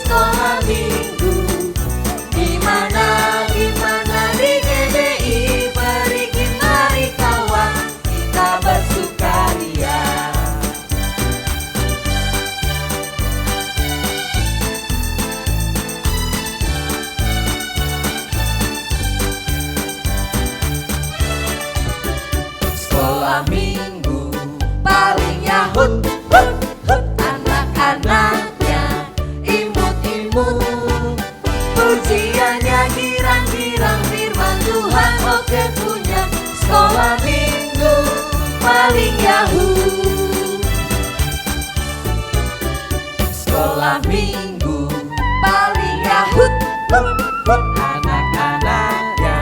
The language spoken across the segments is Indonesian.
sekolah minggu. Gimana di GBI Perigi, mari kawan kita bersukaria. Sekolah minggu paling yahut, hut, hut. Anak-anaknya imut-imut, pujiannya girang-girang, firman Tuhan oke punya. Sekolah minggu paling yahut. Sekolah minggu paling yahut, hut, hut. Anak-anaknya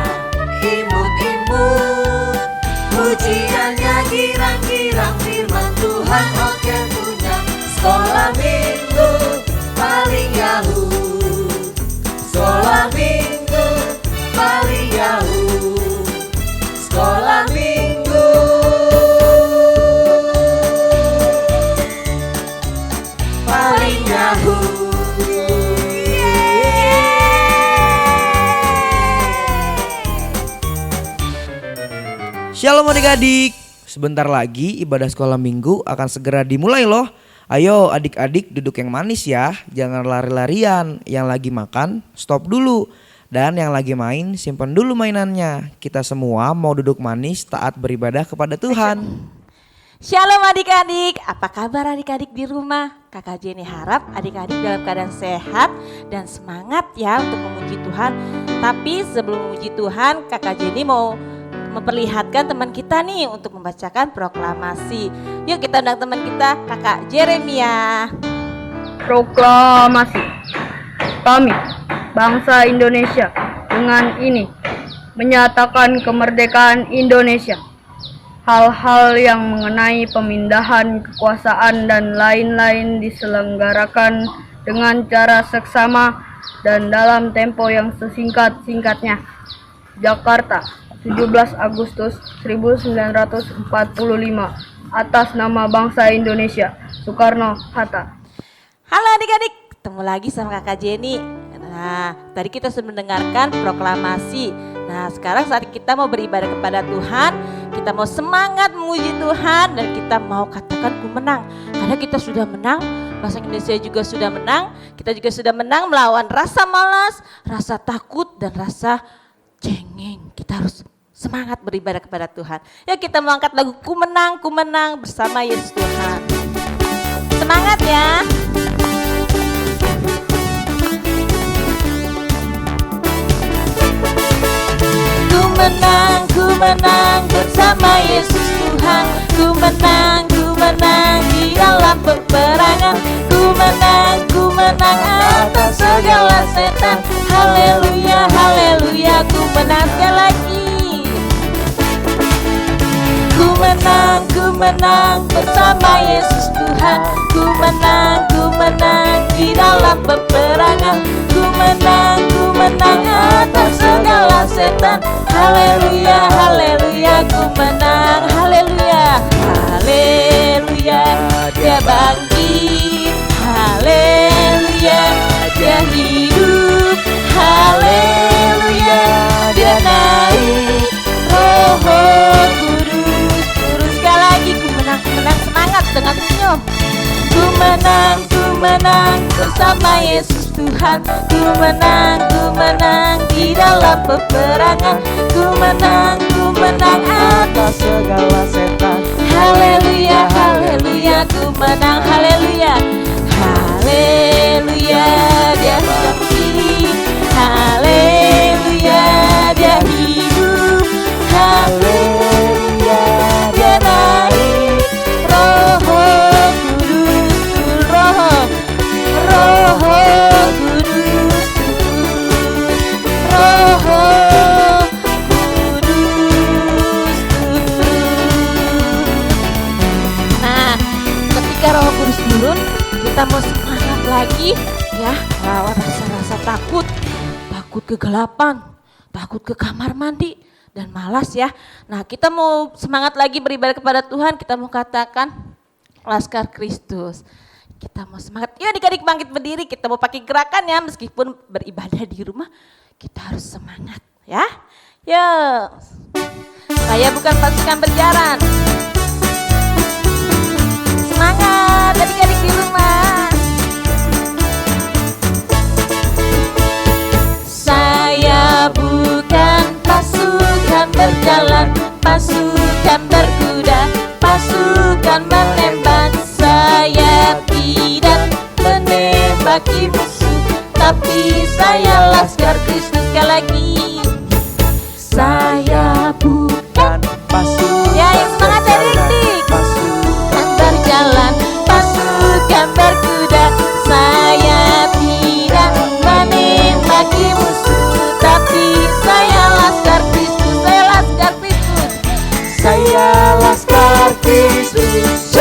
imut-imut, pujiannya girang-girang, firman Tuhan oke punya. Sekolah minggu paling yahut. Sekolah minggu paling yahut. Sekolah minggu paling yahut. Shalom adik-adik, sebentar lagi ibadah sekolah minggu akan segera dimulai loh. Ayo adik-adik duduk yang manis ya, jangan lari-larian. Yang lagi makan stop dulu, dan yang lagi main simpan dulu mainannya. Kita semua mau duduk manis taat beribadah kepada Tuhan. Shalom adik-adik, apa kabar adik-adik di rumah? Kakak Jenny harap adik-adik dalam keadaan sehat dan semangat ya untuk memuji Tuhan. Tapi sebelum memuji Tuhan, Kakak Jenny mau memperlihatkan teman kita nih untuk membacakan proklamasi. Yuk kita undang teman kita, Kakak Jeremia. Proklamasi. Kami, bangsa Indonesia, dengan ini menyatakan kemerdekaan Indonesia. Hal-hal yang mengenai pemindahan kekuasaan dan lain-lain diselenggarakan dengan cara seksama dan dalam tempo yang sesingkat-singkatnya. Jakarta, 17 Agustus 1945, atas nama bangsa Indonesia, Soekarno-Hatta. Halo adik-adik, ketemu lagi sama Kakak Jenny. Nah, tadi kita sudah mendengarkan proklamasi. Nah, sekarang saat kita mau beribadah kepada Tuhan, kita mau semangat memuji Tuhan, dan kita mau katakan ku menang. Karena kita sudah menang, bangsa Indonesia juga sudah menang, kita juga sudah menang melawan rasa malas, rasa takut, dan rasa cengeng. Kita harus semangat beribadah kepada Tuhan. Ya, kita mau angkat lagu ku menang bersama Yesus Tuhan. Semangat ya. Ku menang bersama Yesus Tuhan. Ku menang di dalam peperangan. Ku menang atas segala setan. Haleluya, haleluya, ku menang sekali lagi. Ku menang bersama Yesus Tuhan. Ku menang di dalam peperangan. Ku menang atas segala setan. Haleluya, haleluya, ku menang. Haleluya, haleluya, dia bangkit. Haleluya, dia hidup. Haleluya, dia naik. Roh Kudus, terus sekali lagi ku menang semangat dengan senyum. Ku menang bersama Yesus Tuhan. Ku menang di dalam peperangan. Ku menang atas segala setan. Haleluya, haleluya, ku menang. Haleluya, haleluya, dia bangkit. Haleluya, dia hidup. Haleluya, dia naik. Roh Kudus, Roh Kudus, Roh Kudus. Nah, ketika Roh Kudus turun, kita mau semangat lagi ya, melawan rasa-rasa takut kegelapan, takut ke kamar mandi, dan malas ya. Nah, kita mau semangat lagi beribadah kepada Tuhan. Kita mau katakan Laskar Kristus. Kita mau semangat. Yuk adik-adik bangkit berdiri, kita mau pakai gerakan ya. Meskipun beribadah di rumah, kita harus semangat ya. Yuk. Saya bukan pasukan berjalan. Semangat adik-adik di rumah. Saya bukan pasukan berjalan, pasukan berkuda, pasukan menembak. Saya tidak menembaki musuh, tapi saya laskar Kristus. Sekali lagi. Saya bukan pasukan ya, yang semangat adik-adik. pasukan Berjalan, pasukan berkuda. Saya tidak menembaki musuh, tapi saya laskar Kristus. Saya laskar Kristus. saya laskar Kristus.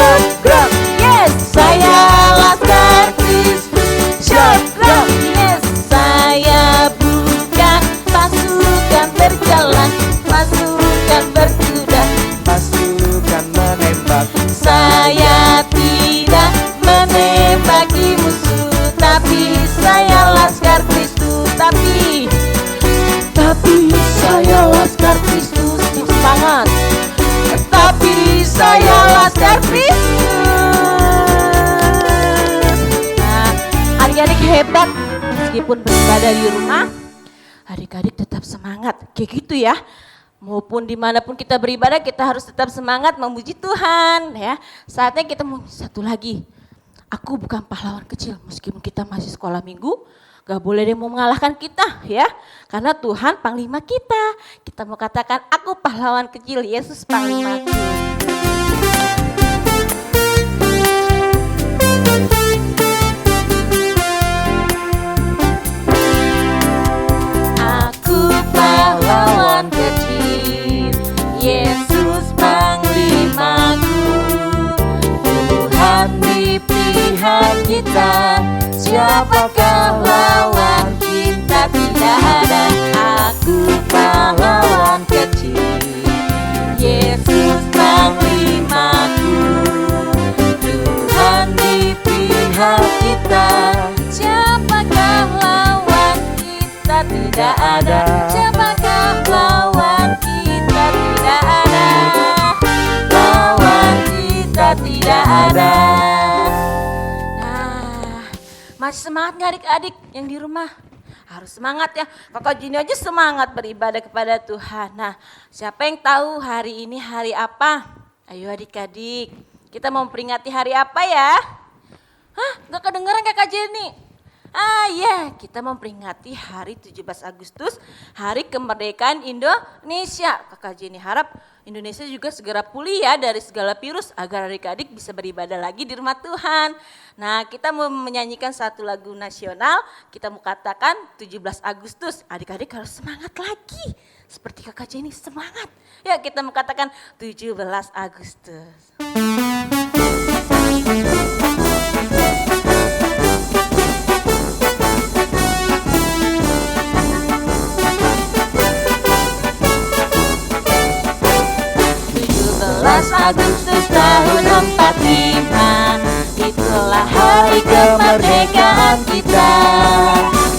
Gerak, Yes, saya laskar Kristus. Gerak. Yes, saya bukan pasukan berjalan, pasukan berkuda. pasukan menembak. Saya tidak menembaki musuh, tapi saya laskar Kristus. Tapi saya laskar Kristus. Semangat. Tapi saya laskar Kristus. Nah, adik-adik hebat. Meskipun beribadah di rumah, adik-adik tetap semangat. Kayak gitu ya. Maupun dimanapun kita beribadah, kita harus tetap semangat memuji Tuhan ya. Saatnya kita mau satu lagi. Aku bukan pahlawan kecil, meskipun kita masih sekolah minggu, gak boleh ada yang mau mengalahkan kita ya. Karena Tuhan panglima kita. Kita mau katakan, aku pahlawan kecil, Yesus panglimaku. Aku pahlawan kecil, Yesus panglimaku. Tuhan di pihak kita, siapakah lawan kita? Tidak ada. Aku pahlawan kecil, Yesus panglimaku. Tuhan di pihak kita, siapakah lawan kita? Tidak ada. Siapakah lawan kita? Tidak ada. Lawan kita tidak ada. Nah, masih semangat gak adik-adik yang di rumah? Harus semangat ya. Kakak Jini aja semangat beribadah kepada Tuhan. Nah, siapa yang tahu hari ini hari apa? Ayo adik-adik, kita mau memperingati hari apa ya? Hah, gak kedengeran Kakak Jenny? Ah ya, kita memperingati hari 17 Agustus, hari kemerdekaan Indonesia. Kakak Jenny harap Indonesia juga segera pulih ya dari segala virus agar adik-adik bisa beribadah lagi di rumah Tuhan. Nah, kita mau menyanyikan satu lagu nasional, kita mau katakan 17 Agustus. Adik-adik harus semangat lagi. Seperti Kakak Jenny semangat. Ya, kita mau katakan 17 Agustus. Agustus tahun 45, itulah hari kemerdekaan kita.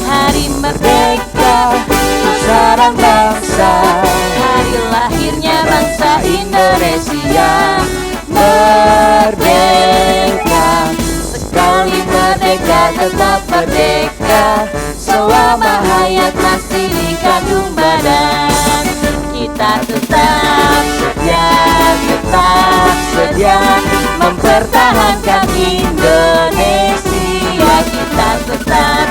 Hari merdeka, nusa dan bangsa, hari lahirnya bangsa Indonesia. Merdeka, sekali merdeka tetap merdeka, selama hayat masih dikandung badan. Kita tetap sedia mempertahankan Indonesia. Kita tetap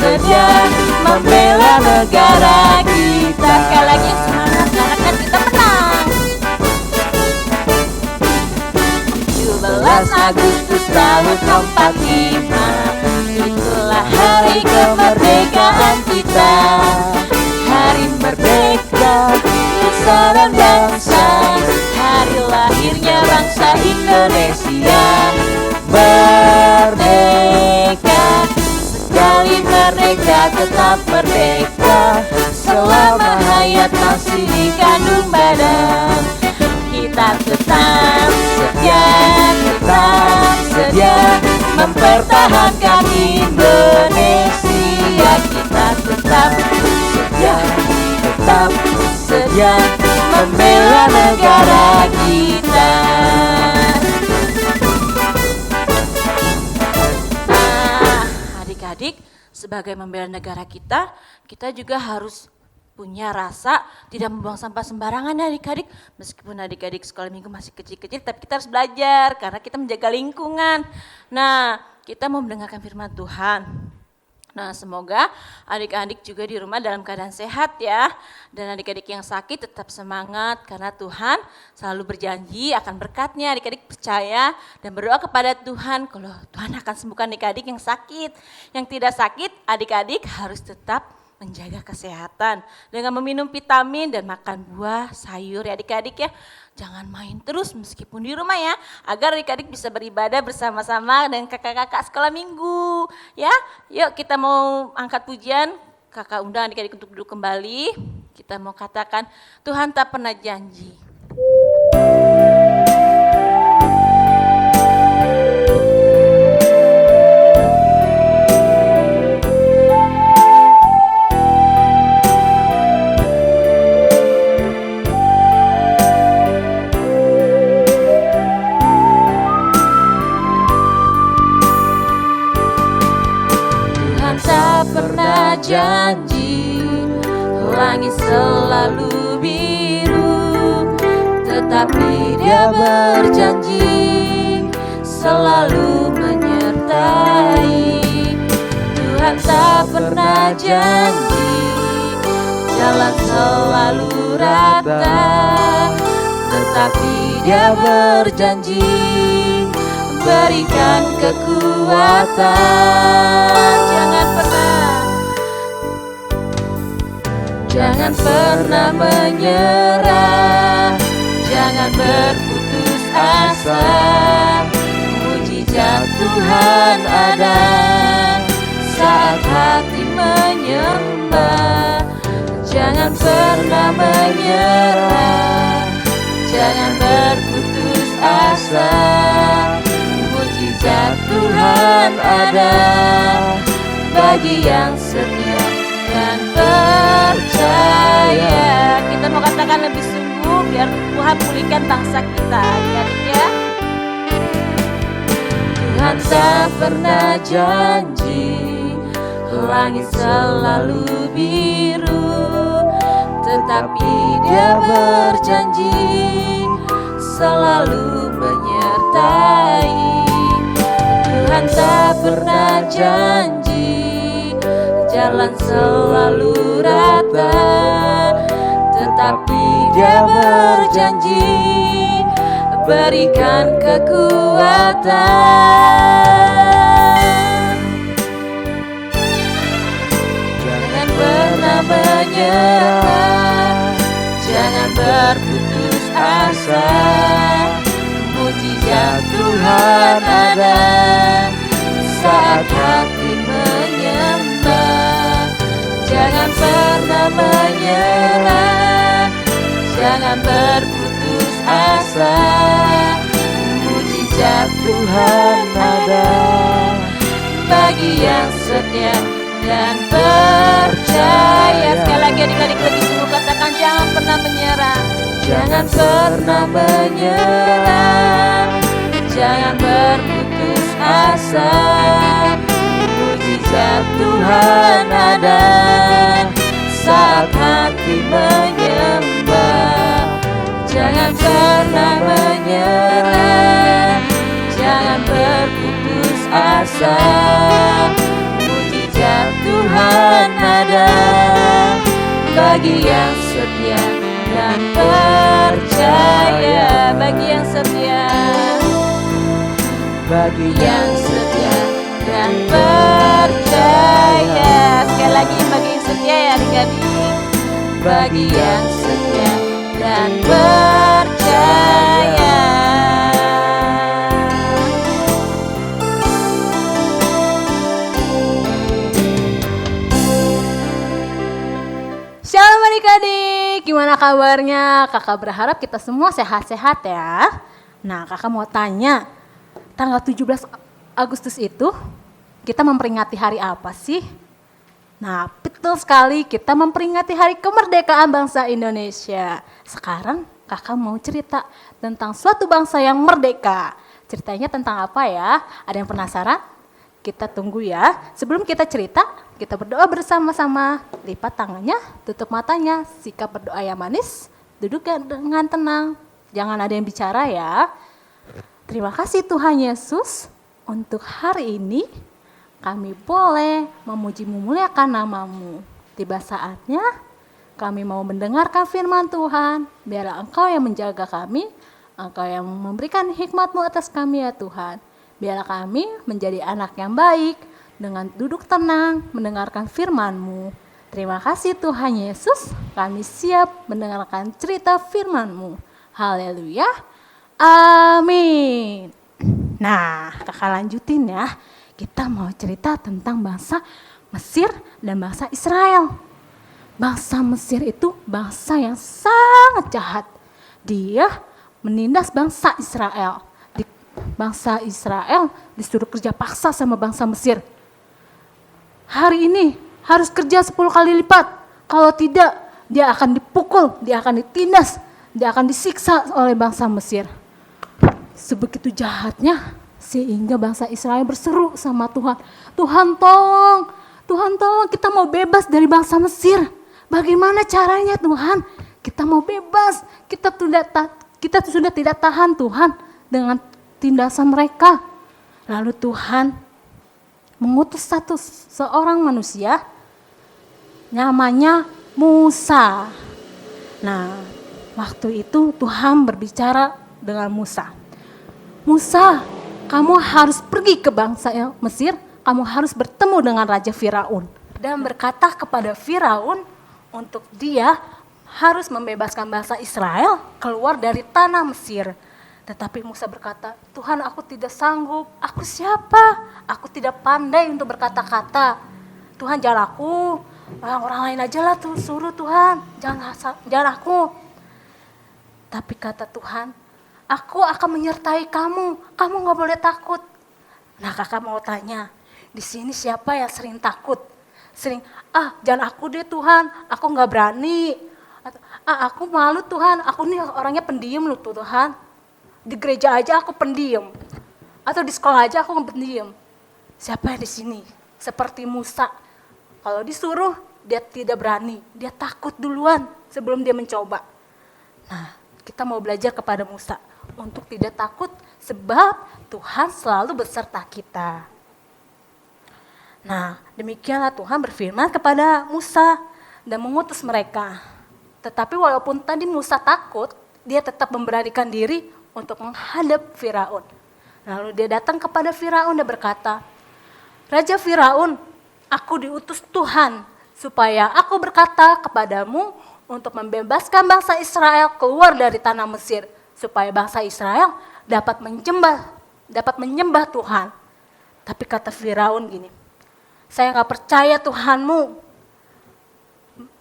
sedia membela negara kita. Sekali lagi semangat, karena kan kita menang. 17 Agustus tahun 45, itulah hari kemerdekaan kita. Hari merdeka, nusa dan bangsa, hari lahirnya bangsa Indonesia. Merdeka, sekali merdeka tetap merdeka, selama hayat masih dikandung badan. Kita tetap mempertahankan Indonesia. Kita tetap setia membela negara kita. Nah, adik-adik, sebagai membela negara kita, kita juga harus punya rasa tidak membuang sampah sembarangan ya adik-adik. Meskipun adik-adik sekolah minggu masih kecil-kecil, tapi kita harus belajar karena kita menjaga lingkungan. Nah, kita mau mendengarkan firman Tuhan. Nah, semoga adik-adik juga di rumah dalam keadaan sehat ya. Dan adik-adik yang sakit tetap semangat karena Tuhan selalu berjanji akan berkatnya. Adik-adik percaya dan berdoa kepada Tuhan kalau Tuhan akan sembuhkan adik-adik yang sakit. Yang tidak sakit, adik-adik harus tetap menjaga kesehatan dengan meminum vitamin dan makan buah, sayur ya adik-adik ya. Jangan main terus meskipun di rumah ya, agar adik-adik bisa beribadah bersama-sama dengan kakak-kakak sekolah minggu ya. Yuk kita mau angkat pujian, kakak undang adik-adik untuk duduk kembali. Kita mau katakan Tuhan tak pernah janji. Janji langit selalu biru, tetapi Dia berjanji selalu menyertai. Tuhan tak pernah janji jalan selalu rata, tetapi Dia berjanji berikan kekuatan. Jangan pernah menyerah, jangan berputus asa. Mujizat Tuhan ada saat hati menyembah. Jangan pernah menyerah, jangan berputus asa. Mujizat Tuhan ada bagi yang setia dan percaya. Kita mau katakan lebih sungguh biar Tuhan pulihkan bangsa kita, adik-adik ya. Tuhan tak pernah janji langit selalu biru, tetapi Dia berjanji selalu menyertai. Tuhan tak pernah janji jalan selalu rata, tetapi Dia berjanji berikan kekuatan. Jangan pernah menyerah, jangan berputus asa. Mujizat Tuhan ada saat hati menyembah. Jangan pernah menyerah, jangan berputus asa. Mujizat Tuhan ada bagi yang setia dan percaya. Sekali lagi adik-adik lebih sungguh katakan jangan pernah menyerah. Jangan pernah menyerah, jangan berputus asa. Mujizat Tuhan ada saat hati menyembah. Jangan pernah menyerah, jangan berputus asa. Mujizat Tuhan ada bagi yang setia dan percaya. Bagi yang setia, bagi yang setia dan percaya. Sekali lagi bagi yang setia ya adik-adik. Bagi yang setia dan percaya. Shalom adik-adik, gimana kabarnya? Kakak berharap kita semua sehat-sehat ya. Nah kakak mau tanya, tanggal 17 Agustus itu kita memperingati hari apa sih? Nah, betul sekali, kita memperingati hari kemerdekaan bangsa Indonesia. Sekarang kakak mau cerita tentang suatu bangsa yang merdeka. Ceritanya tentang apa ya? Ada yang penasaran? Kita tunggu ya. Sebelum kita cerita, kita berdoa bersama-sama. Lipat tangannya, tutup matanya, sikap berdoa yang manis, duduk dengan tenang. Jangan ada yang bicara ya. Terima kasih Tuhan Yesus untuk hari ini. Kami boleh memuji memuliakan namamu. Tiba saatnya kami mau mendengarkan firman Tuhan. Biarlah Engkau yang menjaga kami, Engkau yang memberikan hikmat-Mu atas kami ya Tuhan. Biarlah kami menjadi anak yang baik, dengan duduk tenang mendengarkan firman-Mu. Terima kasih Tuhan Yesus, kami siap mendengarkan cerita firman-Mu. Haleluya, amin. Nah, kakak lanjutin ya. Kita mau cerita tentang bangsa Mesir dan bangsa Israel. Bangsa Mesir itu bangsa yang sangat jahat. Dia menindas bangsa Israel. Bangsa Israel disuruh kerja paksa sama bangsa Mesir. Hari ini harus kerja 10 kali lipat. Kalau tidak, dia akan dipukul, dia akan ditindas, dia akan disiksa oleh bangsa Mesir. Sebegitu jahatnya, sehingga bangsa Israel berseru sama Tuhan, Tuhan tolong, kita mau bebas dari bangsa Mesir. Bagaimana caranya Tuhan? Kita mau bebas, kita sudah tidak tahan Tuhan dengan tindasan mereka. Lalu Tuhan mengutus seorang manusia, namanya Musa. Nah, waktu itu Tuhan berbicara dengan Musa. Musa, kamu harus pergi ke bangsa Mesir, kamu harus bertemu dengan Raja Firaun. Dan berkata kepada Firaun untuk dia harus membebaskan bangsa Israel keluar dari tanah Mesir. Tetapi Musa berkata, Tuhan aku tidak sanggup, aku siapa? Aku tidak pandai untuk berkata-kata. Tuhan jangan aku, orang lain aja lah tuh suruh Tuhan, jangan aku. Tapi kata Tuhan, aku akan menyertai kamu gak boleh takut. Nah kakak mau tanya, di sini siapa yang sering takut? Jangan aku deh Tuhan, aku gak berani. Atau, aku malu Tuhan, aku nih orangnya pendiam loh Tuhan. Di gereja aja aku pendiam. Atau di sekolah aja aku pendiam. Siapa yang di sini? Seperti Musa, kalau disuruh dia tidak berani, dia takut duluan sebelum dia mencoba. Nah kita mau belajar kepada Musa untuk tidak takut sebab Tuhan selalu beserta kita. Nah, demikianlah Tuhan berfirman kepada Musa dan mengutus mereka. Tetapi walaupun tadi Musa takut, dia tetap memberanikan diri untuk menghadap Firaun. Lalu dia datang kepada Firaun dan berkata, Raja Firaun, aku diutus Tuhan supaya aku berkata kepadamu untuk membebaskan bangsa Israel keluar dari tanah Mesir, supaya bangsa Israel dapat menyembah Tuhan. Tapi kata Firaun gini, saya gak percaya Tuhanmu,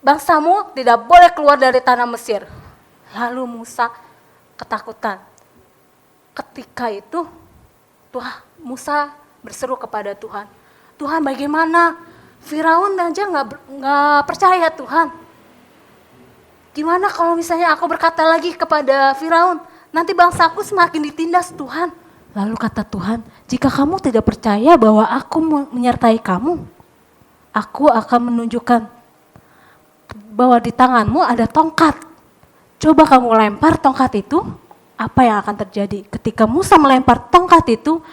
bangsamu tidak boleh keluar dari tanah Mesir. Lalu Musa ketakutan. Ketika itu Musa berseru kepada Tuhan, Tuhan bagaimana? Firaun aja gak percaya Tuhan. Gimana kalau misalnya aku berkata lagi kepada Firaun, nanti bangsaku semakin ditindas Tuhan. Lalu kata Tuhan, jika kamu tidak percaya bahwa aku menyertai kamu, aku akan menunjukkan bahwa di tanganmu ada tongkat. Coba kamu lempar tongkat itu, apa yang akan terjadi? Ketika Musa melempar tongkat itu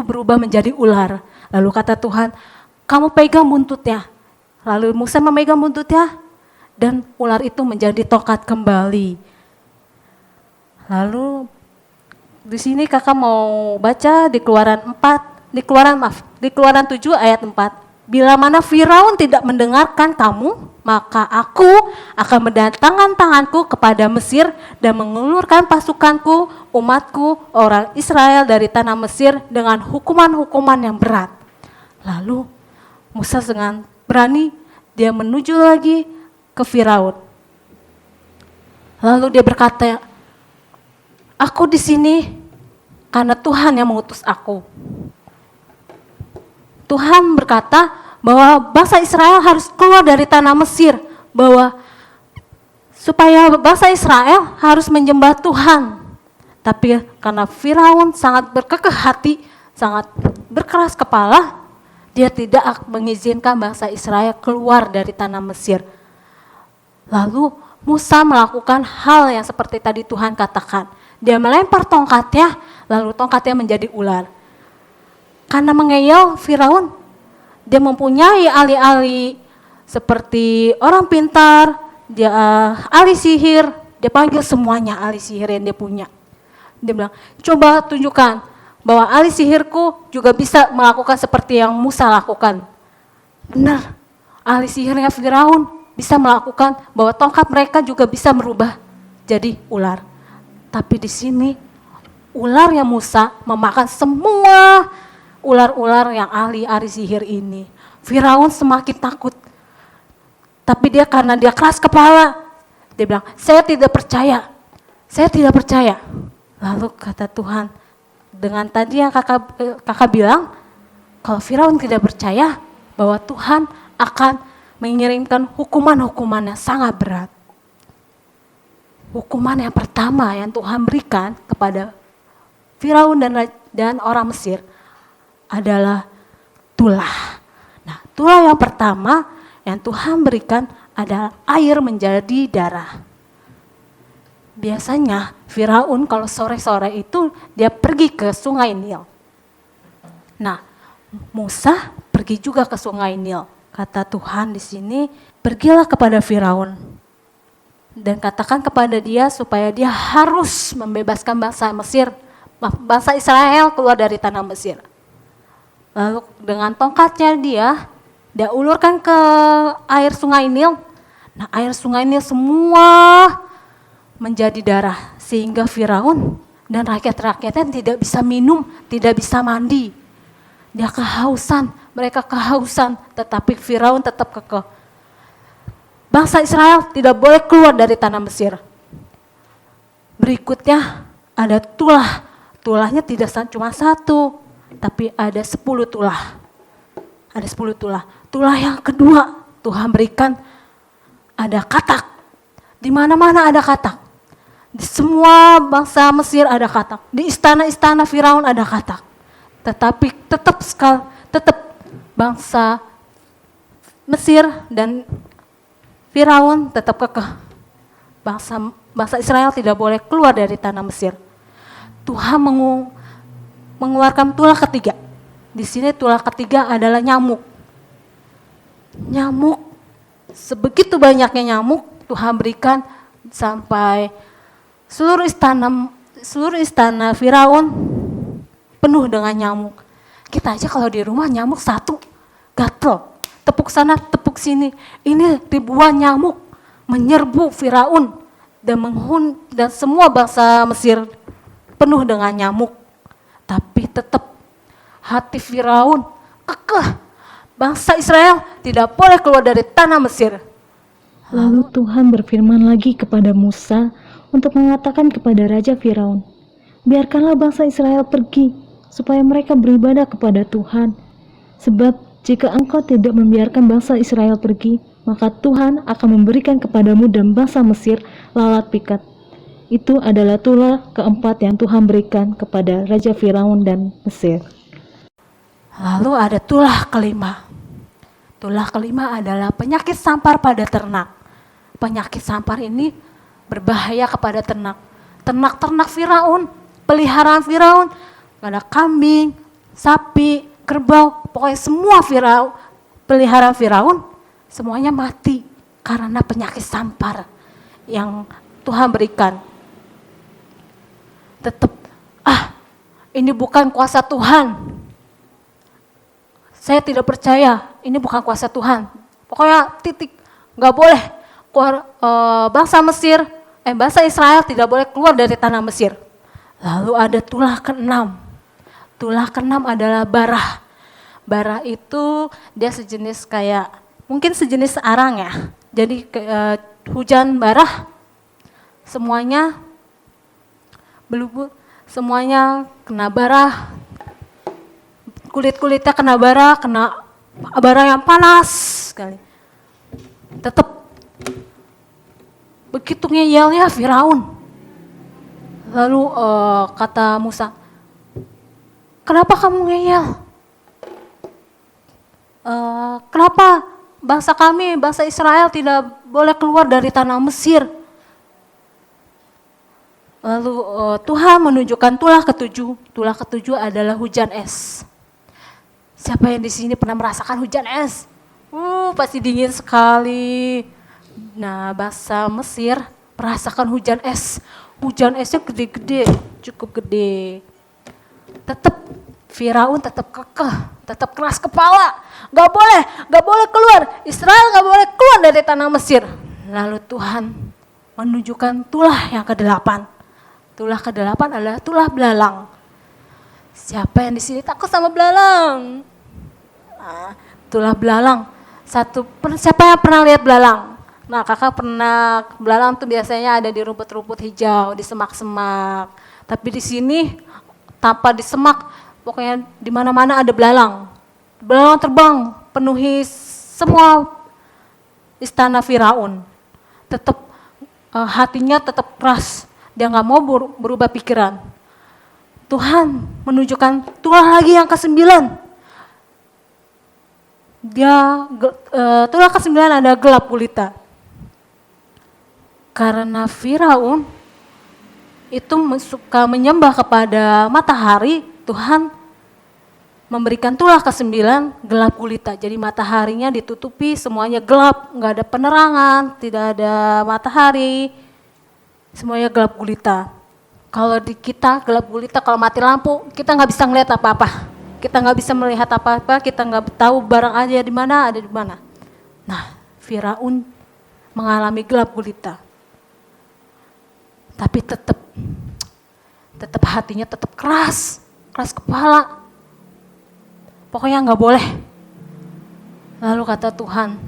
berubah menjadi ular. Lalu kata Tuhan, kamu pegang buntutnya. Lalu Musa memegang buntutnya, dan ular itu menjadi tongkat kembali. Lalu di sini kakak mau baca di Keluaran 7 ayat 4. Bila mana Firaun tidak mendengarkan kamu, maka aku akan mendatangkan tanganku kepada Mesir dan mengulurkan pasukanku, umatku, orang Israel dari tanah Mesir dengan hukuman-hukuman yang berat. Lalu Musa dengan berani dia menuju lagi ke Firaun. Lalu dia berkata, aku di sini karena Tuhan yang mengutus aku. Tuhan berkata bahwa bangsa Israel harus keluar dari tanah Mesir, bahwa supaya bangsa Israel harus menyembah Tuhan. Tapi karena Firaun sangat berkekeh hati, sangat berkeras kepala, dia tidak mengizinkan bangsa Israel keluar dari tanah Mesir. Lalu Musa melakukan hal yang seperti tadi Tuhan katakan. Dia melempar tongkatnya, lalu tongkatnya menjadi ular. Karena mengeyel Firaun, dia mempunyai alih-alih seperti orang pintar, dia ahli sihir, dia panggil semuanya ahli sihir yang dia punya. Dia bilang, coba tunjukkan bahwa ahli sihirku juga bisa melakukan seperti yang Musa lakukan. Benar, ahli sihirnya Firaun bisa melakukan bahwa tongkat mereka juga bisa merubah jadi ular. Tapi di sini ularnya Musa memakan semua ular-ular yang ahli sihir ini. Firaun semakin takut. Tapi dia karena dia keras kepala, dia bilang, saya tidak percaya. Saya tidak percaya. Lalu kata Tuhan, dengan tadi yang kakak bilang, kalau Firaun tidak percaya bahwa Tuhan akan mengirimkan hukuman-hukuman yang sangat berat. Hukuman yang pertama yang Tuhan berikan kepada Firaun dan orang Mesir adalah tulah. Nah, tulah yang pertama yang Tuhan berikan adalah air menjadi darah. Biasanya Firaun kalau sore-sore itu dia pergi ke sungai Nil. Nah, Musa pergi juga ke sungai Nil. Kata Tuhan di sini, pergilah kepada Firaun dan katakan kepada dia supaya dia harus membebaskan bangsa Israel keluar dari tanah Mesir. Lalu dengan tongkatnya dia ulurkan ke air sungai Nil. Nah, air sungai Nil semua menjadi darah, sehingga Firaun dan rakyat-rakyatnya tidak bisa minum, tidak bisa mandi. Dia kehausan, mereka kehausan, tetapi Firaun tetap kekeh. Bangsa Israel tidak boleh keluar dari tanah Mesir. Berikutnya ada tulah. Tulahnya tidak cuma satu, tapi ada 10 tulah. Ada 10 tulah. Tulah yang kedua Tuhan berikan ada katak. Di mana-mana ada katak. Di semua bangsa Mesir ada katak. Di istana-istana Firaun ada katak. Tetapi tetap bangsa Mesir dan Firaun tetap kekeh. Bangsa Israel tidak boleh keluar dari tanah Mesir. Tuhan mengeluarkan tulah ketiga. Di sini tulah ketiga adalah nyamuk. Nyamuk, sebegitu banyaknya nyamuk Tuhan berikan sampai seluruh istana Firaun penuh dengan nyamuk. Kita aja kalau di rumah nyamuk satu, gatel. Tepuk sana, tepuk sini. Ini ribuan nyamuk menyerbu Firaun dan semua bangsa Mesir penuh dengan nyamuk. Tapi tetap hati Firaun kekeh. Bangsa Israel tidak boleh keluar dari tanah Mesir. Lalu Tuhan berfirman lagi kepada Musa untuk mengatakan kepada Raja Firaun, biarkanlah bangsa Israel pergi, supaya mereka beribadah kepada Tuhan. Sebab jika engkau tidak membiarkan bangsa Israel pergi, maka Tuhan akan memberikan kepadamu dan bangsa Mesir lalat pikat. Itu adalah tulah keempat yang Tuhan berikan kepada Raja Firaun dan Mesir. Lalu ada tulah kelima. Tulah kelima adalah penyakit sampar pada ternak. Penyakit sampar ini berbahaya kepada ternak. Ternak-ternak Firaun, peliharaan Firaun, ada kambing, sapi, kerbau, pokoknya semua peliharaan Firaun, semuanya mati karena penyakit sampar yang Tuhan berikan. Tetap, ini bukan kuasa Tuhan. Saya tidak percaya, ini bukan kuasa Tuhan. Pokoknya titik, nggak boleh. Bangsa Israel tidak boleh keluar dari tanah Mesir. Lalu ada tulah keenam. Tulah keenam adalah barah. Barah itu dia sejenis kayak, mungkin sejenis arang ya. Jadi hujan barah, semuanya belubur, semuanya kena barah. kulit-kulitnya kena bara yang panas sekali. Tetap begitu ngeyelnya Firaun. Lalu kata Musa, kenapa kamu ngeyel? Kenapa bangsa kami, bangsa Israel tidak boleh keluar dari tanah Mesir? Lalu Tuhan menunjukkan tulah ketujuh. Tulah ketujuh adalah hujan es. Siapa yang di sini pernah merasakan hujan es? Pasti dingin sekali. Nah, bangsa Mesir merasakan hujan es. Hujan esnya gede-gede, cukup gede. Tetap Firaun tetap kekeh, tetap keras kepala. Gak boleh keluar. Israel gak boleh keluar dari tanah Mesir. Lalu Tuhan menunjukkan tulah yang ke-8. Tulah ke-8 adalah tulah belalang. Siapa yang di sini takut sama belalang? Nah, tulah belalang. Siapa yang pernah lihat belalang? Nah, kakak pernah, belalang tuh biasanya ada di rumput-rumput hijau, di semak-semak. Tapi di sini tanpa di semak, pokoknya di mana-mana ada belalang. Belalang terbang, penuhi semua istana Firaun. Tetap hatinya tetap keras, dia nggak mau berubah pikiran. Tuhan menunjukkan tulah lagi yang ke-9. Tulah ke-9 ada gelap gulita. Karena Firaun itu suka menyembah kepada matahari, Tuhan memberikan tulah ke-9 gelap gulita. Jadi mataharinya ditutupi, semuanya gelap, nggak ada penerangan, tidak ada matahari, semuanya gelap gulita. Kalau di kita gelap gulita, kalau mati lampu kita nggak bisa ngeliat apa-apa, kita nggak bisa melihat apa-apa, kita nggak tahu barang ada di mana. Nah, Firaun mengalami gelap gulita. Tapi tetap hatinya tetap keras kepala. Pokoknya nggak boleh. Lalu kata Tuhan,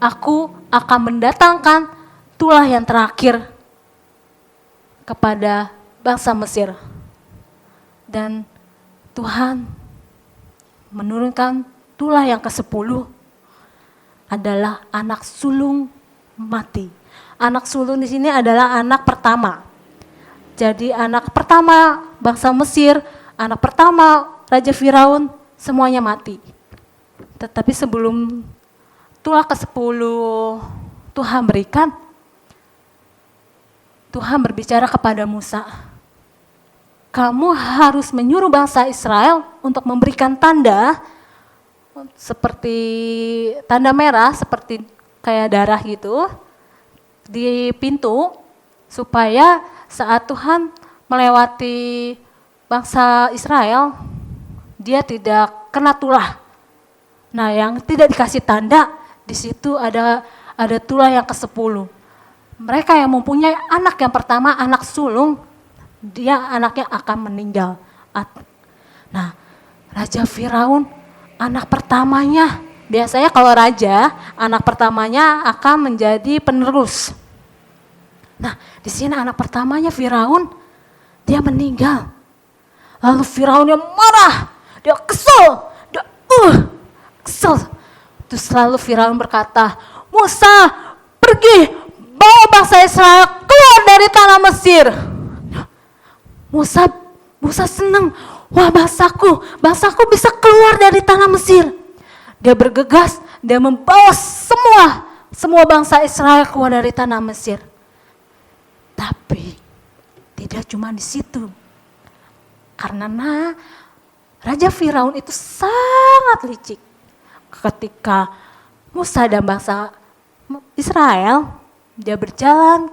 aku akan mendatangkan tulah yang terakhir kepada bangsa Mesir. Dan Tuhan menurunkan tulah yang ke-10 adalah anak sulung mati. Anak sulung di sini adalah anak pertama. Jadi anak pertama bangsa Mesir, anak pertama Raja Firaun, semuanya mati. Tetapi sebelum tulah ke-10 Tuhan berikan, Tuhan berbicara kepada Musa, kamu harus menyuruh bangsa Israel untuk memberikan tanda seperti tanda merah, seperti kayak darah gitu di pintu, supaya saat Tuhan melewati bangsa Israel, dia tidak kena tulah. Nah, yang tidak dikasih tanda, di situ ada tulah yang ke-10. Mereka yang mempunyai anak yang pertama, anak sulung, dia anaknya akan meninggal. Nah, Raja Firaun, anak pertamanya, biasanya kalau raja, anak pertamanya akan menjadi penerus. Nah, di sini anak pertamanya Firaun, dia meninggal. Lalu Firaun yang marah, dia kesel. Terus lalu Firaun berkata, Musa, pergi, bawa bangsa Israel keluar dari tanah Mesir. Musa senang, wah bangsaku bisa keluar dari tanah Mesir. Dia bergegas, dia membawa semua bangsa Israel keluar dari tanah Mesir. Tapi tidak cuma di situ. Karena Raja Firaun itu sangat licik. Ketika Musa dan bangsa Israel, dia berjalan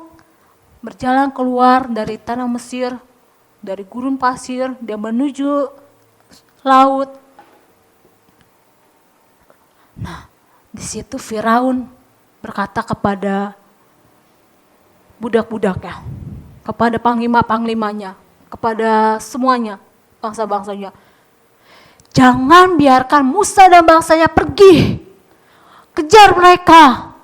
keluar dari tanah Mesir, dari gurun pasir, dia menuju laut. Nah, di situ Firaun berkata kepada budak-budaknya, kepada panglima-panglimanya, kepada semuanya, bangsa-bangsanya, jangan biarkan Musa dan bangsanya pergi, kejar mereka.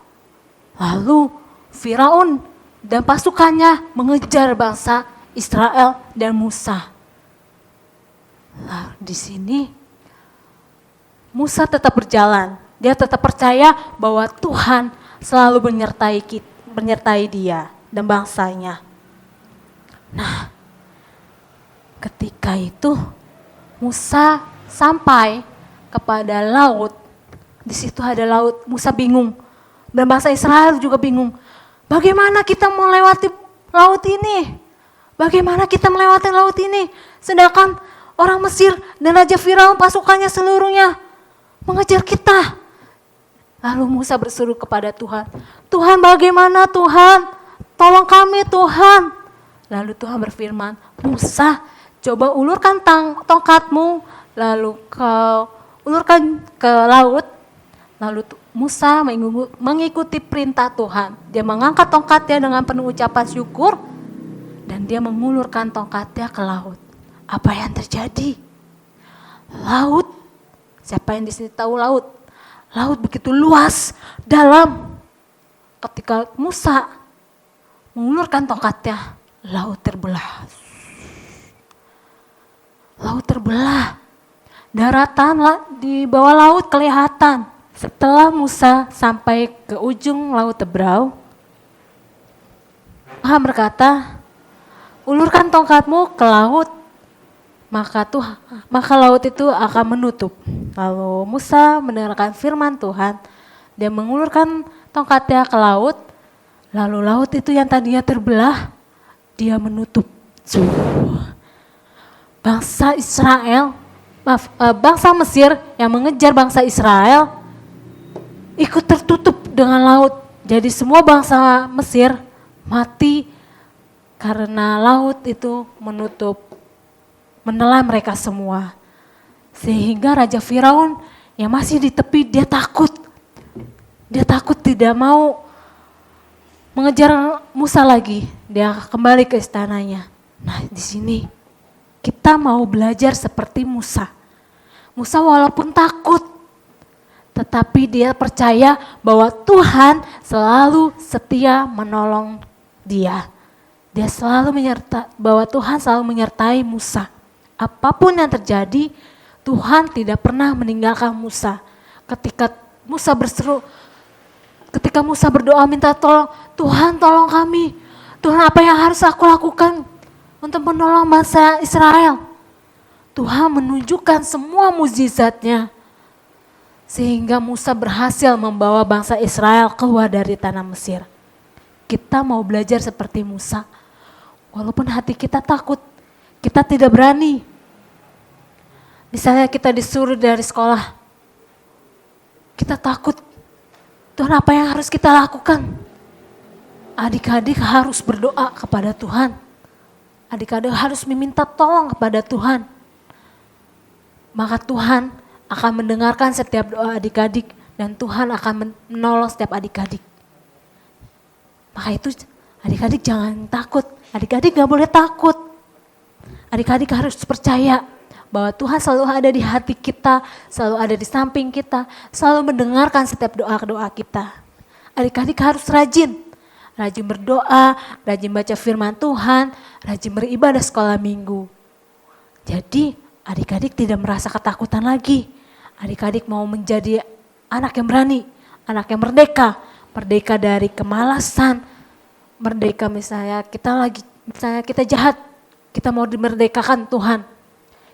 Lalu Firaun dan pasukannya mengejar bangsa Israel dan Musa. Nah, di sini Musa tetap berjalan. Dia tetap percaya bahwa Tuhan selalu menyertai dia dan bangsanya. Nah, ketika itu Musa sampai kepada laut. Di situ ada laut. Musa bingung. Dan bangsa Israel juga bingung. Bagaimana kita melewati laut ini? Bagaimana kita melewati laut ini? Sedangkan orang Mesir dan Raja Firaun pasukannya seluruhnya mengejar kita. Lalu Musa berseru kepada Tuhan. Tuhan, bagaimana Tuhan? Tolong kami Tuhan. Lalu Tuhan berfirman, Musa, coba ulurkan tongkatmu. Lalu kau ulurkan ke laut. Lalu Musa mengikuti perintah Tuhan. Dia mengangkat tongkatnya dengan penuh ucapan syukur. Dan dia mengulurkan tongkatnya ke laut. Apa yang terjadi? Laut, siapa yang di sini tahu laut? Laut begitu luas, dalam. Ketika Musa mengulurkan tongkatnya, laut terbelah. Laut terbelah. Daratan di bawah laut kelihatan. Setelah Musa sampai ke ujung laut Tebrau, Tuhan berkata, ulurkan tongkatmu ke laut, maka laut itu akan menutup. Lalu Musa mendengarkan firman Tuhan, dia mengulurkan tongkatnya ke laut, lalu laut itu yang tadinya terbelah, dia menutup. Bangsa Mesir yang mengejar bangsa Israel ikut tertutup dengan laut. Jadi semua bangsa Mesir mati karena laut itu menelan mereka semua. Sehingga Raja Firaun yang masih di tepi, dia takut. Dia takut, tidak mau mengejar Musa lagi. Dia kembali ke istananya. Nah, di sini kita mau belajar seperti Musa. Musa walaupun takut, tetapi dia percaya bahwa Tuhan selalu setia menolong dia. Dia selalu bahwa Tuhan selalu menyertai Musa. Apapun yang terjadi, Tuhan tidak pernah meninggalkan Musa. Ketika Musa berdoa minta tolong, Tuhan tolong kami. Tuhan, apa yang harus aku lakukan untuk menolong bangsa Israel? Tuhan menunjukkan semua mukjizatnya. Sehingga Musa berhasil membawa bangsa Israel keluar dari tanah Mesir. Kita mau belajar seperti Musa. Walaupun hati kita takut, kita tidak berani. Misalnya kita disuruh dari sekolah, kita takut. Tuhan, apa yang harus kita lakukan? Adik-adik harus berdoa kepada Tuhan. Adik-adik harus meminta tolong kepada Tuhan. Maka Tuhan akan mendengarkan setiap doa adik-adik dan Tuhan akan menolong setiap adik-adik. Maka itu adik-adik jangan takut, adik-adik gak boleh takut. Adik-adik harus percaya bahwa Tuhan selalu ada di hati kita, selalu ada di samping kita, selalu mendengarkan setiap doa-doa kita. Adik-adik harus rajin berdoa, rajin baca firman Tuhan, rajin beribadah sekolah minggu. Jadi adik-adik tidak merasa ketakutan lagi. Adik-adik mau menjadi anak yang berani, anak yang merdeka. Merdeka dari kemalasan, merdeka misalnya kita jahat, kita mau dimerdekakan Tuhan.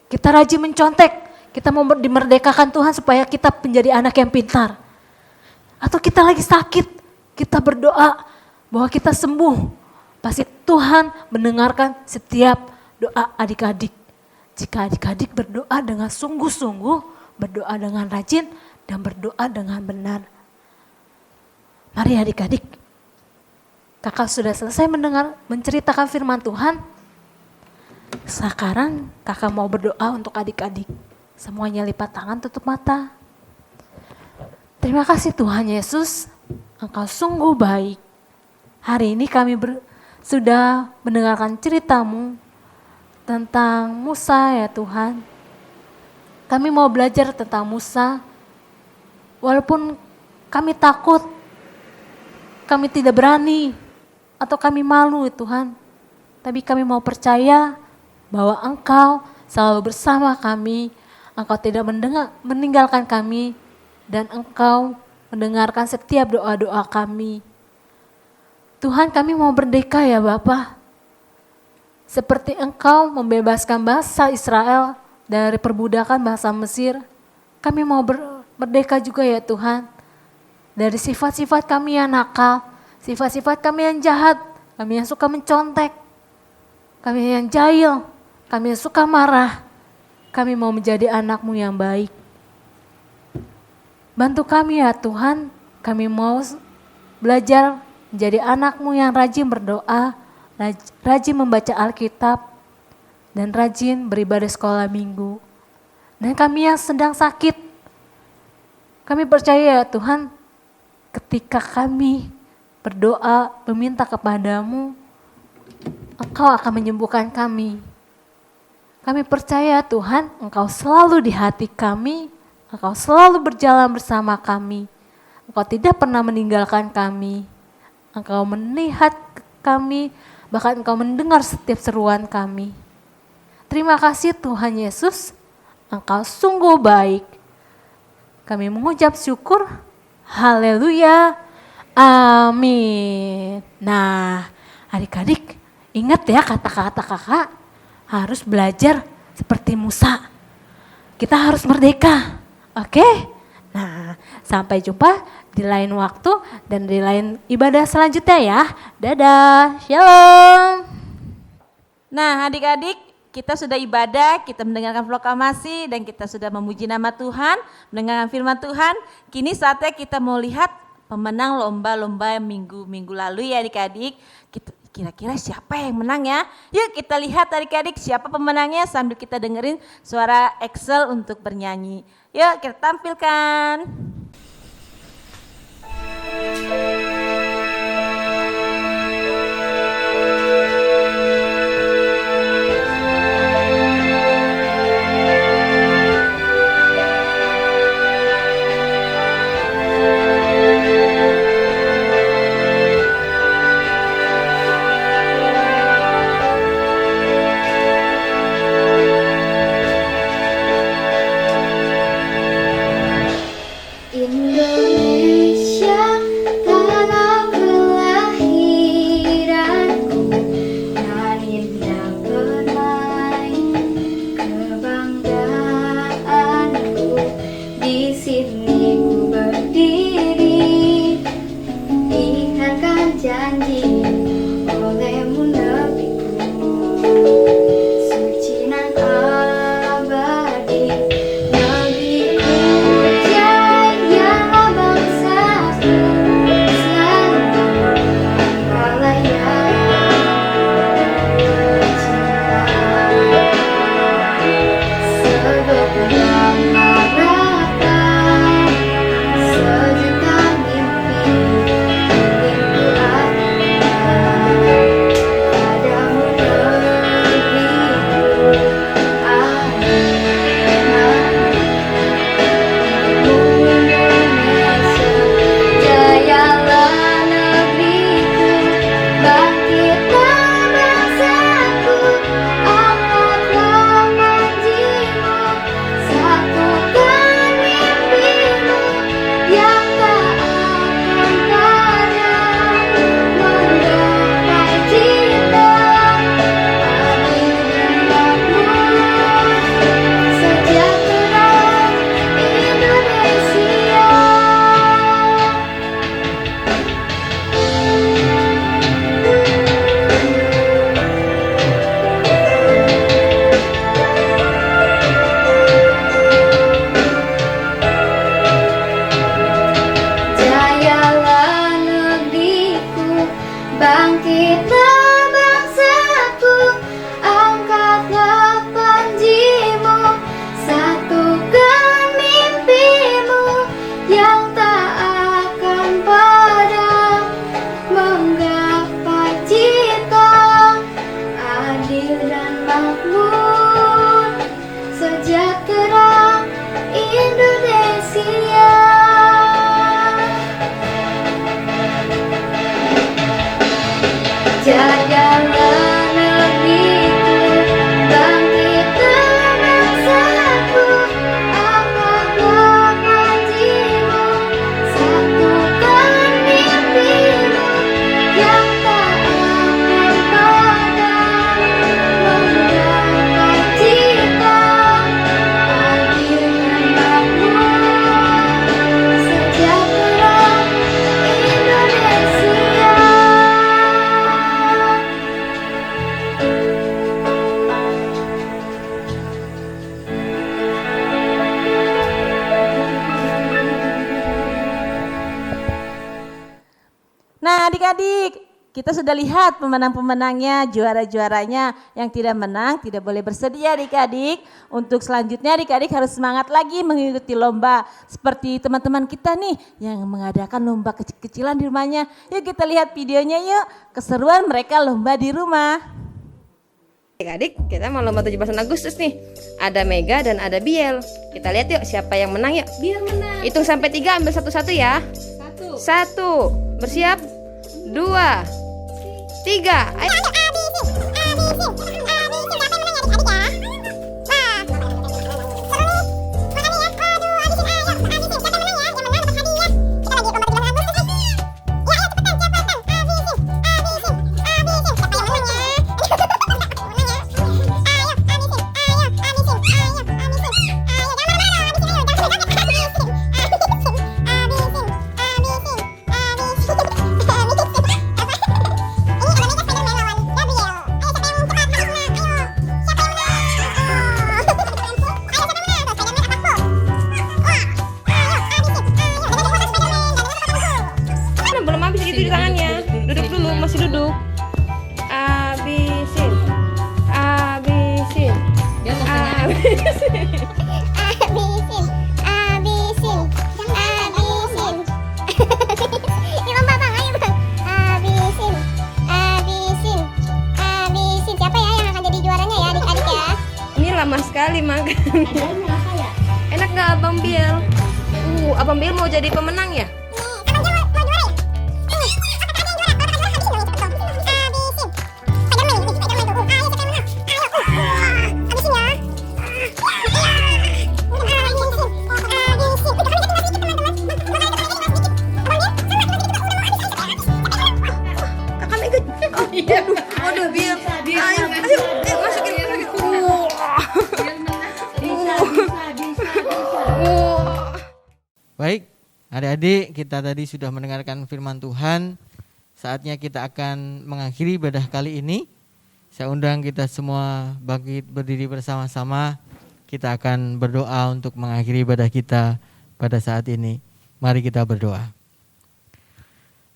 Kita rajin mencontek, kita mau dimerdekakan Tuhan supaya kita menjadi anak yang pintar. Atau kita lagi sakit, kita berdoa bahwa kita sembuh. Pasti Tuhan mendengarkan setiap doa adik-adik. Jika adik-adik berdoa dengan sungguh-sungguh, berdoa dengan rajin, dan berdoa dengan benar. Mari adik-adik, kakak sudah selesai menceritakan firman Tuhan. Sekarang kakak mau berdoa untuk adik-adik. Semuanya lipat tangan, tutup mata. Terima kasih Tuhan Yesus, Engkau sungguh baik. Hari ini kami sudah mendengarkan cerita-Mu tentang Musa ya Tuhan. Kami mau belajar tentang Musa, walaupun kami takut, kami tidak berani, atau kami malu Tuhan. Tapi kami mau percaya bahwa Engkau selalu bersama kami, Engkau tidak meninggalkan kami, dan Engkau mendengarkan setiap doa-doa kami. Tuhan, kami mau merdeka ya Bapa. Seperti Engkau membebaskan bangsa Israel dari perbudakan bangsa Mesir, kami mau merdeka juga ya Tuhan. Dari sifat-sifat kami yang nakal, sifat-sifat kami yang jahat, kami yang suka mencontek, kami yang jahil, kami yang suka marah. Kami mau menjadi anak-Mu yang baik. Bantu kami ya Tuhan, kami mau belajar menjadi anak-Mu yang rajin berdoa, rajin membaca Alkitab, dan rajin beribadah sekolah minggu. Dan kami yang sedang sakit, kami percaya ya Tuhan, ketika kami berdoa meminta kepadamu, Engkau akan menyembuhkan kami. Kami percaya Tuhan, Engkau selalu di hati kami, Engkau selalu berjalan bersama kami. Engkau tidak pernah meninggalkan kami. Engkau melihat kami, bahkan Engkau mendengar setiap seruan kami. Terima kasih Tuhan Yesus, Engkau sungguh baik. Kami mengucap syukur, haleluya, amin. Nah, adik-adik ingat ya kata-kata kakak, harus belajar seperti Musa. Kita harus merdeka, oke? Nah, sampai jumpa di lain waktu dan di lain ibadah selanjutnya ya. Dadah, shalom. Nah adik-adik, kita sudah ibadah, kita mendengarkan proklamasi dan kita sudah memuji nama Tuhan, mendengarkan firman Tuhan. Kini saatnya kita mau lihat pemenang lomba-lomba minggu lalu ya adik-adik. Kira-kira siapa yang menang ya? Yuk kita lihat adik-adik siapa pemenangnya sambil kita dengerin suara Excel untuk bernyanyi. Yuk kita tampilkan. Indonesia, tanah kelahiranku, nan indah permai kebanggaanku. Di sini ku berdiri, ingatkan janji olehmu negeriku, suci nan abadi. Bangkitlah bangsaku, angkatlah panjimu, satukan mimpimu yang tak akan padam, menggapai cita adil dan makmur, sejahtera Indonesia. Jagalah negeriku, bangkitlah bangsaku, adik-adik. Kita sudah lihat pemenang-pemenangnya, juara-juaranya. Yang tidak menang tidak boleh bersedih adik-adik. Untuk selanjutnya adik-adik harus semangat lagi mengikuti lomba. Seperti teman-teman kita nih yang mengadakan lomba kecil-kecilan di rumahnya. Yuk kita lihat videonya yuk. Keseruan mereka lomba di rumah. Adik-adik, kita mau lomba 17 Agustus nih. Ada Mega dan ada Biel. Kita lihat yuk siapa yang menang yuk. Biar menang. Hitung sampai 3, ambil satu-satu ya. 1. Bersiap. 2, 3. Ayo. Belum habis gitu di tangannya. Duduk dulu, masih duduk. Habisin. Habisin. Habisin. Siapa ya yang akan jadi juaranya ya adik-adik ya? Ini lama sekali makan. Enak nggak Abang Biel? Abang Biel mau jadi pemenang ya? Kakak ikut. Waduh Biel. Ayo masukin. Baik, adik-adik, kita tadi sudah mendengarkan firman Tuhan. Saatnya kita akan mengakhiri ibadah kali ini. Saya undang kita semua bangkit berdiri bersama-sama. Kita akan berdoa untuk mengakhiri ibadah kita pada saat ini. Mari kita berdoa.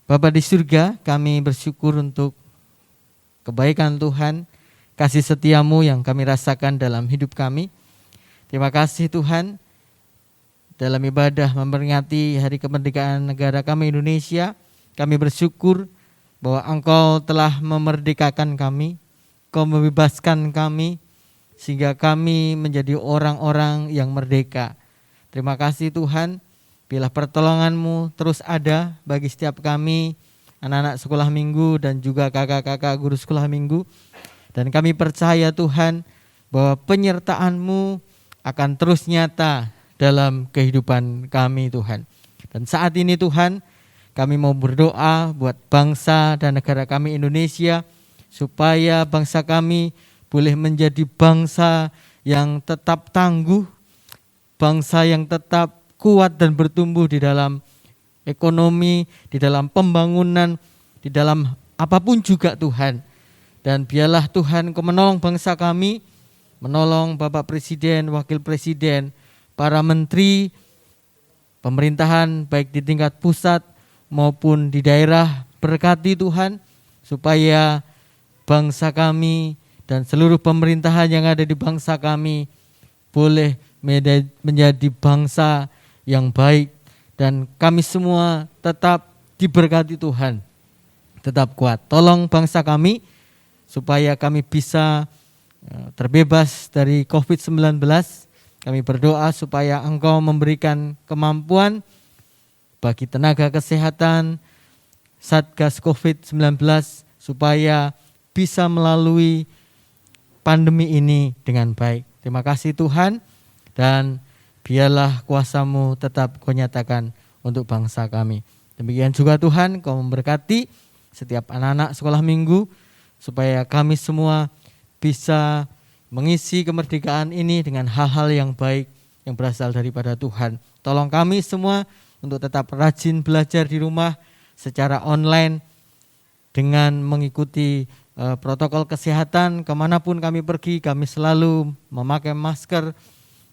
Bapa di surga, kami bersyukur untuk kebaikan Tuhan, kasih setiamu yang kami rasakan dalam hidup kami. Terima kasih Tuhan, dalam ibadah memperingati hari kemerdekaan negara kami Indonesia, kami bersyukur bahwa Engkau telah memerdekakan kami, Engkau membebaskan kami, sehingga kami menjadi orang-orang yang merdeka. Terima kasih Tuhan, biarlah pertolongan-Mu terus ada bagi setiap kami, anak-anak sekolah minggu dan juga kakak-kakak guru sekolah minggu. Dan kami percaya Tuhan bahwa penyertaan-Mu akan terus nyata dalam kehidupan kami Tuhan. Dan saat ini Tuhan, kami mau berdoa buat bangsa dan negara kami Indonesia, supaya bangsa kami boleh menjadi bangsa yang tetap tangguh, bangsa yang tetap kuat dan bertumbuh di dalam ekonomi, di dalam pembangunan, di dalam apapun juga Tuhan. Dan biarlah Tuhan Kau menolong bangsa kami, menolong Bapak Presiden, Wakil Presiden, para menteri, pemerintahan baik di tingkat pusat maupun di daerah. Berkati Tuhan supaya bangsa kami dan seluruh pemerintahan yang ada di bangsa kami boleh menjadi bangsa yang baik, dan kami semua tetap diberkati Tuhan, tetap kuat. Tolong bangsa kami supaya kami bisa terbebas dari COVID-19. Kami berdoa supaya Engkau memberikan kemampuan bagi tenaga kesehatan Satgas COVID-19 supaya bisa melalui pandemi ini dengan baik. Terima kasih Tuhan, dan biarlah kuasa-Mu tetap Kau nyatakan untuk bangsa kami. Demikian juga Tuhan, Kau memberkati setiap anak-anak sekolah minggu supaya kami semua bisa mengisi kemerdekaan ini dengan hal-hal yang baik yang berasal daripada Tuhan. Tolong kami semua untuk tetap rajin belajar di rumah secara online dengan mengikuti protokol kesehatan. Kemanapun kami pergi, kami selalu memakai masker,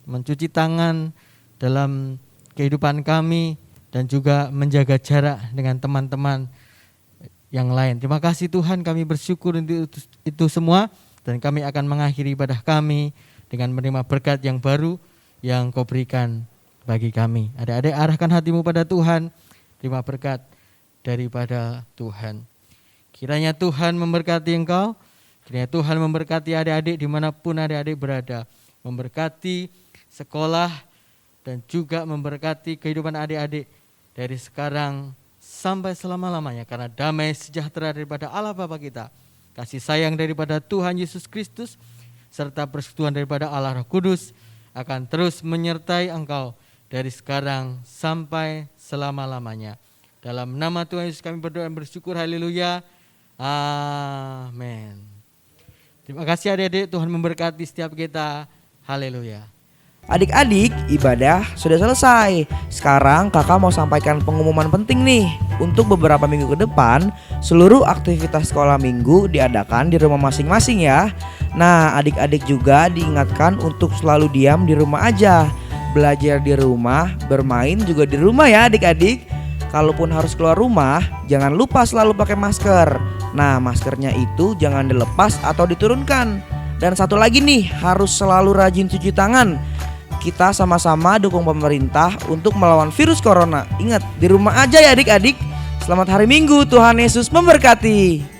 mencuci tangan dalam kehidupan kami, dan juga menjaga jarak dengan teman-teman yang lain. Terima kasih Tuhan, kami bersyukur untuk itu semua, dan kami akan mengakhiri ibadah kami dengan menerima berkat yang baru yang Kau berikan bagi kami. Adik-adik, arahkan hatimu pada Tuhan, terima berkat daripada Tuhan. Kiranya Tuhan memberkati engkau, kiranya Tuhan memberkati adik-adik dimanapun adik-adik berada, memberkati sekolah dan juga memberkati kehidupan adik-adik dari sekarang sampai selama-lamanya, karena damai sejahtera daripada Allah Bapa kita, kasih sayang daripada Tuhan Yesus Kristus, serta persekutuan daripada Allah Roh Kudus akan terus menyertai engkau dari sekarang sampai selama-lamanya. Dalam nama Tuhan Yesus kami berdoa dan bersyukur, haleluya, amin. Terima kasih adik-adik, Tuhan memberkati setiap kita, haleluya. Adik-adik, ibadah sudah selesai. Sekarang kakak mau sampaikan pengumuman penting nih. Untuk beberapa minggu ke depan, seluruh aktivitas sekolah minggu diadakan di rumah masing-masing ya. Nah, adik-adik juga diingatkan untuk selalu diam di rumah aja. Belajar di rumah, bermain juga di rumah ya adik-adik. Kalaupun harus keluar rumah, jangan lupa selalu pakai masker. Nah, maskernya itu jangan dilepas atau diturunkan. Dan satu lagi nih, harus selalu rajin cuci tangan. Kita sama-sama dukung pemerintah untuk melawan virus corona. Ingat, di rumah aja ya adik-adik. Selamat hari Minggu, Tuhan Yesus memberkati.